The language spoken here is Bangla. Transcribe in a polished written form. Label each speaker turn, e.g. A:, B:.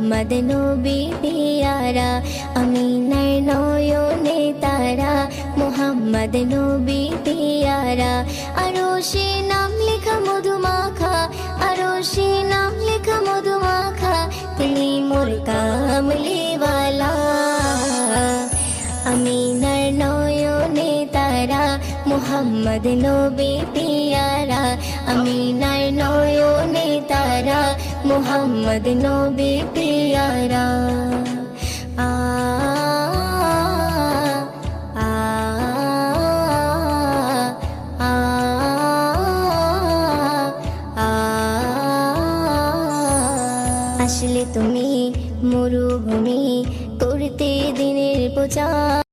A: মুহাম্মদ নবী পিয়ারা, আমিনার নয়নে তারা, মুহাম্মদ নবী পিয়ারা। আরশে নাম লেখা মধুমাখা, আরশে নাম লেখা মধুমাখা, তিনি মোর কামলিওয়ালা। আমিনার নয়নে তারা, মুহাম্মদ নবী পিয়ারা, আমিনার নয়নে তারা, মুহাম্মদ নবী পিয়ারা। আ আ আ আ আসলে তুমি মরুভূমি করতে দিনের প্রচার।